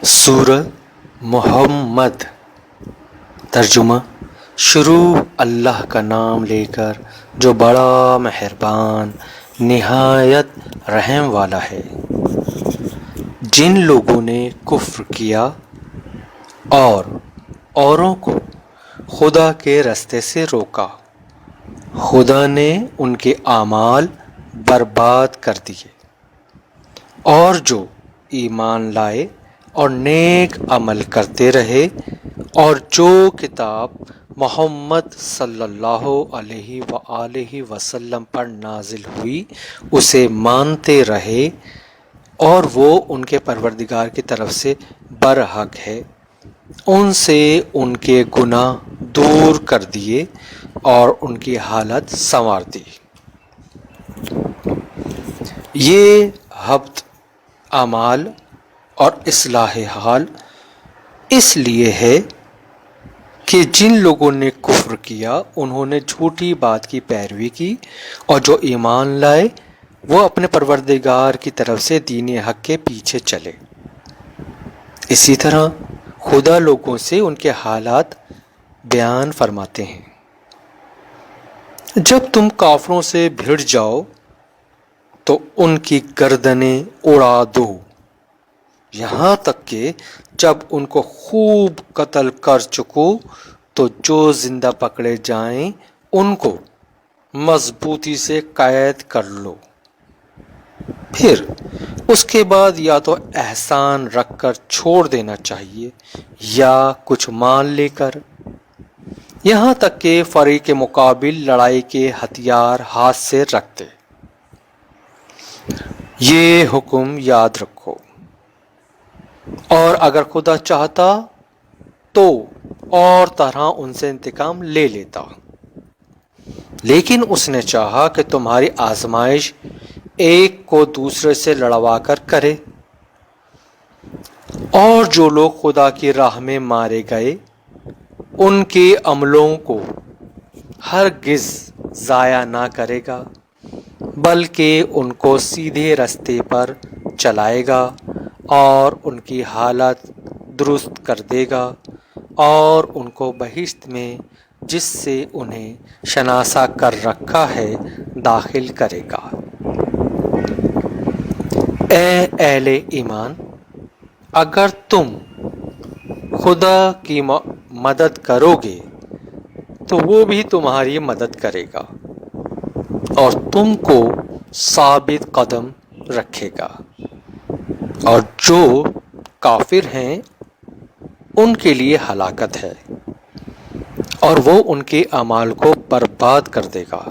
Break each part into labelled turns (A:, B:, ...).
A: سورہ محمد۔ ترجمہ: شروع اللہ کا نام لے کر جو بڑا مہربان نہایت رحم والا ہے۔ جن لوگوں نے کفر کیا اور اوروں کو خدا کے راستے سے روکا، خدا نے ان کے اعمال برباد کر دیے، اور جو ایمان لائے اور نیک عمل کرتے رہے اور جو کتاب محمد صلی اللہ علیہ وآلہ وسلم پر نازل ہوئی اسے مانتے رہے، اور وہ ان کے پروردگار کی طرف سے برحق ہے، ان سے ان کے گناہ دور کر دیے اور ان کی حالت سنوار دی۔ یہ ہبط اعمال اور اصلاح حال اس لیے ہے کہ جن لوگوں نے کفر کیا انہوں نے جھوٹی بات کی پیروی کی، اور جو ایمان لائے وہ اپنے پروردگار کی طرف سے دین حق کے پیچھے چلے۔ اسی طرح خدا لوگوں سے ان کے حالات بیان فرماتے ہیں۔ جب تم کافروں سے بھڑ جاؤ تو ان کی گردنیں اڑا دو، یہاں تک کہ جب ان کو خوب قتل کر چکو تو جو زندہ پکڑے جائیں ان کو مضبوطی سے قید کر لو، پھر اس کے بعد یا تو احسان رکھ کر چھوڑ دینا چاہیے یا کچھ مال لے کر، یہاں تک کہ فریق مقابل لڑائی کے ہتھیار ہاتھ سے رکھ دے۔ یہ حکم یاد رکھو، اور اگر خدا چاہتا تو اور طرح ان سے انتقام لے لیتا، لیکن اس نے چاہا کہ تمہاری آزمائش ایک کو دوسرے سے لڑوا کر کرے، اور جو لوگ خدا کی راہ میں مارے گئے ان کے عملوں کو ہرگز ضائع نہ کرے گا، بلکہ ان کو سیدھے راستے پر چلائے گا اور ان کی حالت درست کر دے گا، اور ان کو بہشت میں جس سے انہیں شناسا کر رکھا ہے داخل کرے گا۔ اے اہل ایمان، اگر تم خدا کی مدد کرو گے تو وہ بھی تمہاری مدد کرے گا اور تم کو ثابت قدم رکھے گا، اور جو کافر ہیں ان کے لیے ہلاکت ہے، اور وہ ان کے اعمال کو برباد کر دے گا۔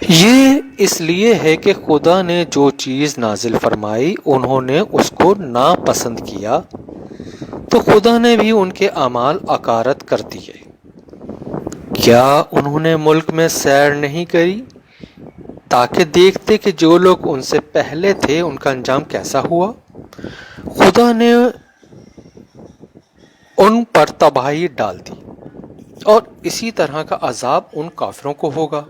A: یہ اس لیے ہے کہ خدا نے جو چیز نازل فرمائی انہوں نے اس کو ناپسند کیا، تو خدا نے بھی ان کے اعمال اکارت کر دیے۔ کیا انہوں نے ملک میں سیر نہیں کری تاکہ دیکھتے کہ جو لوگ ان سے پہلے تھے ان کا انجام کیسا ہوا؟ خدا نے ان پر تباہی ڈال دی، اور اسی طرح کا عذاب ان کافروں کو ہوگا۔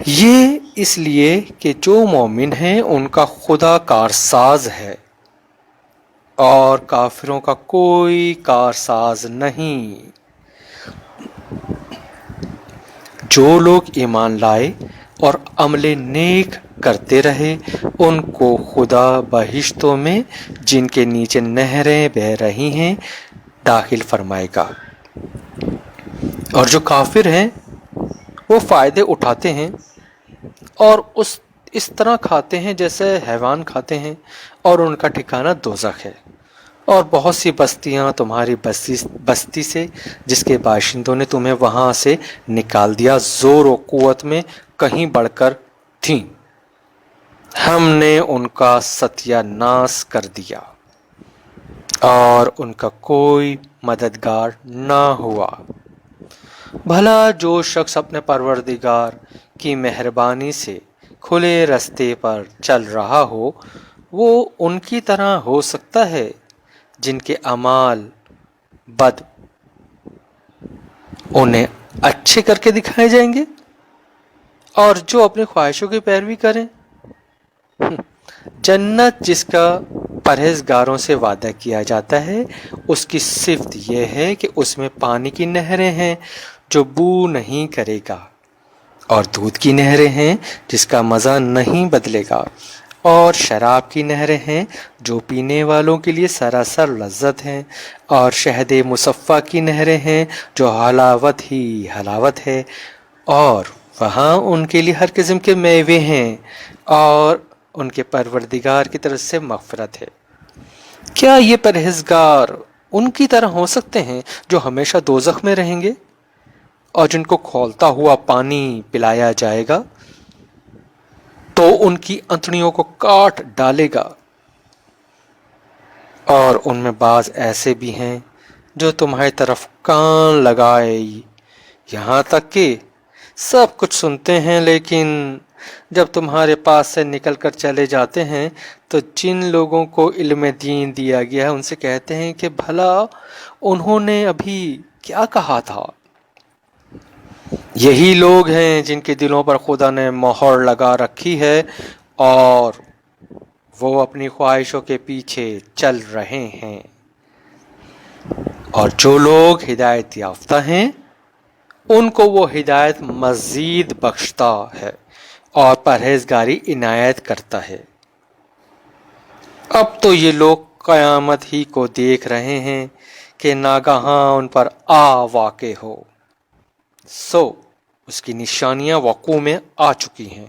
A: یہ اس لیے کہ جو مومن ہیں ان کا خدا کارساز ہے، اور کافروں کا کوئی کارساز نہیں۔ جو لوگ ایمان لائے اور عمل نیک کرتے رہے ان کو خدا بہشتوں میں جن کے نیچے نہریں بہہ رہی ہیں داخل فرمائے گا، اور جو کافر ہیں وہ فائدے اٹھاتے ہیں اور اس طرح کھاتے ہیں جیسے حیوان کھاتے ہیں، اور ان کا ٹھکانہ دوزخ ہے۔ اور بہت سی بستیاں تمہاری بستی سے جس کے باشندوں نے تمہیں وہاں سے نکال دیا زور و قوت میں کہیں بڑھ کر تھیں، ہم نے ان کا ستیہ ناش کر دیا اور ان کا کوئی مددگار نہ ہوا۔ بھلا جو شخص اپنے پروردگار کی مہربانی سے کھلے راستے پر چل رہا ہو وہ ان کی طرح ہو سکتا ہے جن کے اعمال بد انہیں اچھے کر کے دکھائے جائیں گے، اور جو اپنی خواہشوں کی پیروی کریں جنت جس کا پرہیزگاروں سے وعدہ کیا جاتا ہے اس کی صفت یہ ہے کہ اس میں پانی کی نہریں ہیں جو بو نہیں کرے گا، اور دودھ کی نہریں ہیں جس کا مزہ نہیں بدلے گا، اور شراب کی نہریں ہیں جو پینے والوں کے لیے سراسر لذت ہیں، اور شہد مصفیٰ کی نہریں ہیں جو حلاوت ہی حلاوت ہے، اور وہاں ان کے لیے ہر قسم کے میوے ہیں اور ان کے پروردگار کی طرف سے مغفرت ہے۔ کیا یہ پرہیزگار ان کی طرح ہو سکتے ہیں جو ہمیشہ دوزخ میں رہیں گے اور جن کو کھولتا ہوا پانی پلایا جائے گا تو ان کی انتڑیوں کو کاٹ ڈالے گا؟ اور ان میں بعض ایسے بھی ہیں جو تمہاری طرف کان لگائے یہاں تک کہ سب کچھ سنتے ہیں، لیکن جب تمہارے پاس سے نکل کر چلے جاتے ہیں تو جن لوگوں کو علم دین دیا گیا ہے ان سے کہتے ہیں کہ بھلا انہوں نے ابھی کیا کہا تھا۔ یہی لوگ ہیں جن کے دلوں پر خدا نے مہر لگا رکھی ہے اور وہ اپنی خواہشوں کے پیچھے چل رہے ہیں، اور جو لوگ ہدایت یافتہ ہیں ان کو وہ ہدایت مزید بخشتا ہے اور پرہیزگاری عنایت کرتا ہے۔ اب تو یہ لوگ قیامت ہی کو دیکھ رہے ہیں کہ ناگہاں ان پر واقع ہو، سو اس کی نشانیاں وقوع میں آ چکی ہیں۔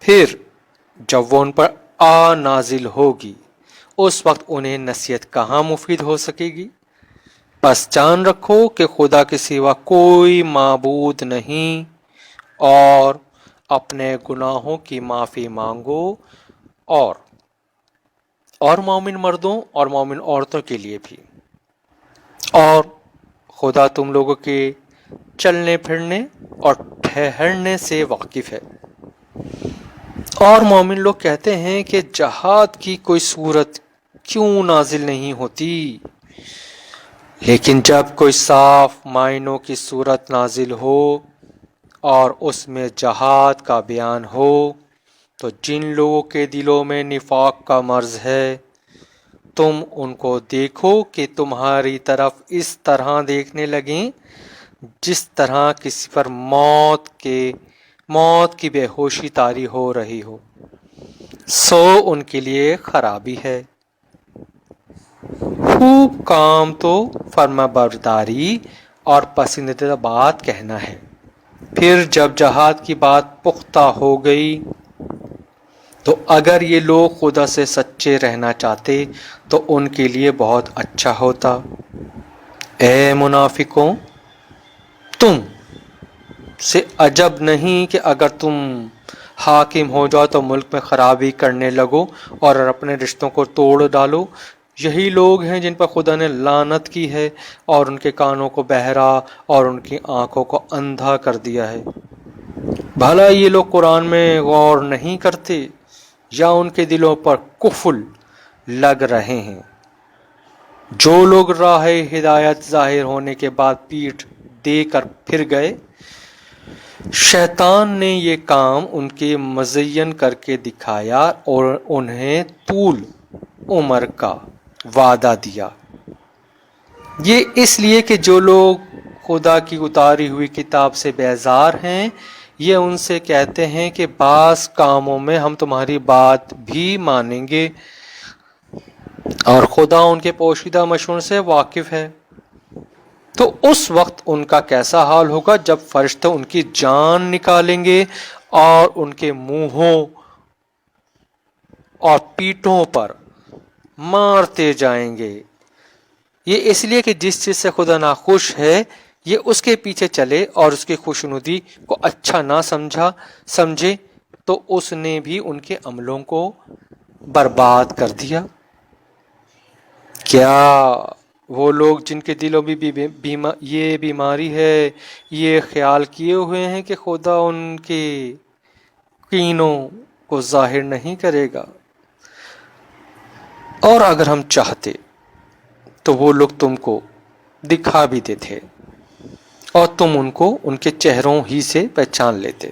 A: پھر جب وہ ان پر نازل ہوگی اس وقت انہیں نصیحت کہاں مفید ہو سکے گی؟ بس جان رکھو کہ خدا کے سوا کوئی معبود نہیں، اور اپنے گناہوں کی معافی مانگو، اور مومن مردوں اور مومن عورتوں کے لیے بھی، اور خدا تم لوگوں کے چلنے پھرنے اور ٹھہرنے سے واقف ہے۔ اور مومن لوگ کہتے ہیں کہ جہاد کی کوئی صورت کیوں نازل نہیں ہوتی، لیکن جب کوئی صاف معنوں کی صورت نازل ہو اور اس میں جہاد کا بیان ہو تو جن لوگوں کے دلوں میں نفاق کا مرض ہے تم ان کو دیکھو کہ تمہاری طرف اس طرح دیکھنے لگیں جس طرح کسی پر موت کی بے ہوشی طاری ہو رہی ہو، سو ان کے لیے خرابی ہے۔ خوب کام تو فرما برداری اور پسندیدہ بات کہنا ہے، پھر جب جہاد کی بات پختہ ہو گئی تو اگر یہ لوگ خدا سے سچے رہنا چاہتے تو ان کے لیے بہت اچھا ہوتا۔ اے منافقوں، تم سے عجب نہیں کہ اگر تم حاکم ہو جاؤ تو ملک میں خرابی کرنے لگو اور اپنے رشتوں کو توڑ ڈالو۔ یہی لوگ ہیں جن پر خدا نے لعنت کی ہے اور ان کے کانوں کو بہرا اور ان کی آنکھوں کو اندھا کر دیا ہے۔ بھلا یہ لوگ قرآن میں غور نہیں کرتے یا ان کے دلوں پر قفل لگ رہے ہیں؟ جو لوگ راہ ہدایت ظاہر ہونے کے بعد پیٹھ دے کر پھر گئے، شیطان نے یہ کام ان کے مزین کر کے دکھایا اور انہیں طول عمر کا وعدہ دیا۔ یہ اس لیے کہ جو لوگ خدا کی اتاری ہوئی کتاب سے بیزار ہیں یہ ان سے کہتے ہیں کہ بعض کاموں میں ہم تمہاری بات بھی مانیں گے، اور خدا ان کے پوشیدہ مشوروں سے واقف ہے۔ تو اس وقت ان کا کیسا حال ہوگا جب فرشتے ان کی جان نکالیں گے اور ان کے منہوں اور پیٹھوں پر مارتے جائیں گے۔ یہ اس لیے کہ جس چیز سے خدا ناخوش ہے یہ اس کے پیچھے چلے اور اس کی خوشنودی کو اچھا نہ سمجھے تو اس نے بھی ان کے عملوں کو برباد کر دیا۔ کیا وہ لوگ جن کے دلوں میں یہ بیماری ہے یہ خیال کیے ہوئے ہیں کہ خدا ان کے کینوں کو ظاہر نہیں کرے گا؟ اور اگر ہم چاہتے تو وہ لوگ تم کو دکھا بھی دیتے اور تم ان کو ان کے چہروں ہی سے پہچان لیتے،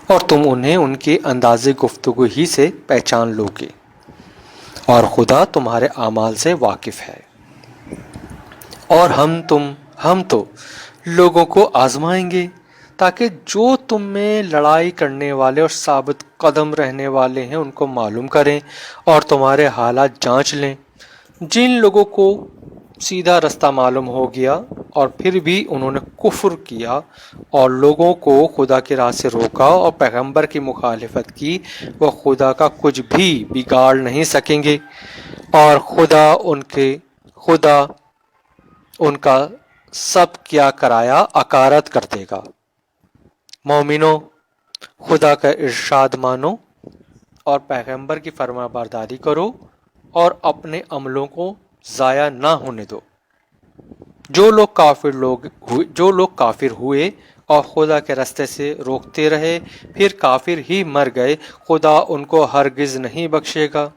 A: اور تم انہیں ان کے انداز گفتگو ہی سے پہچان لوگے، اور خدا تمہارے اعمال سے واقف ہے۔ اور ہم تو لوگوں کو آزمائیں گے تاکہ جو تم میں لڑائی کرنے والے اور ثابت قدم رہنے والے ہیں ان کو معلوم کریں اور تمہارے حالات جانچ لیں۔ جن لوگوں کو سیدھا رستہ معلوم ہو گیا اور پھر بھی انہوں نے کفر کیا اور لوگوں کو خدا کی راہ سے روکا اور پیغمبر کی مخالفت کی، وہ خدا کا کچھ بھی بگاڑ نہیں سکیں گے، اور خدا ان کا سب کیا کرایا اکارت کر دے گا۔ مومنوں، خدا کا ارشاد مانو اور پیغمبر کی فرما برداری کرو اور اپنے عملوں کو ضائع نہ ہونے دو۔ جو لوگ کافر ہوئے اور خدا کے راستے سے روکتے رہے پھر کافر ہی مر گئے، خدا ان کو ہرگز نہیں بخشے گا۔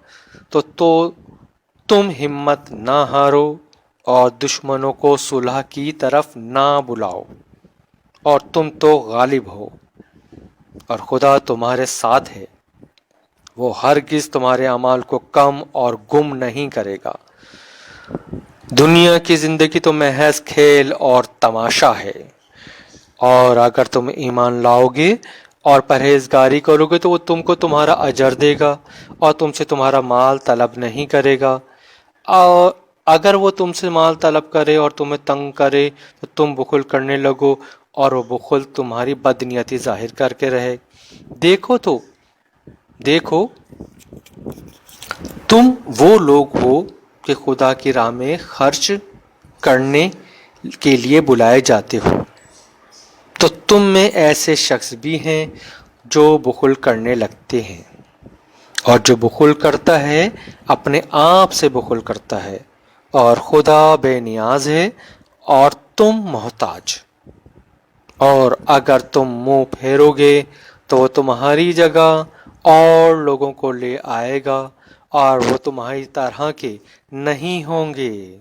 A: تو تم ہمت نہ ہارو اور دشمنوں کو صلح کی طرف نہ بلاؤ، اور تم تو غالب ہو اور خدا تمہارے ساتھ ہے، وہ ہرگز تمہارے اعمال کو کم اور گم نہیں کرے گا۔ دنیا کی زندگی تو محض کھیل اور تماشا ہے، اور اگر تم ایمان لاؤ گے اور پرہیزگاری کرو گے تو وہ تم کو تمہارا اجر دے گا اور تم سے تمہارا مال طلب نہیں کرے گا۔ اور اگر وہ تم سے مال طلب کرے اور تمہیں تنگ کرے تو تم بخل کرنے لگو اور وہ بخل تمہاری بدنیتی ظاہر کر کے رہے۔ دیکھو تم وہ لوگ ہو کہ خدا کی راہ میں خرچ کرنے کے لیے بلائے جاتے ہو، تو تم میں ایسے شخص بھی ہیں جو بخل کرنے لگتے ہیں، اور جو بخل کرتا ہے اپنے آپ سے بخل کرتا ہے، اور خدا بے نیاز ہے اور تم محتاج۔ اور اگر تم منہ پھیرو گے تو وہ تمہاری جگہ اور لوگوں کو لے آئے گا، اور وہ تمہاری طرح کے نہیں ہوں گے۔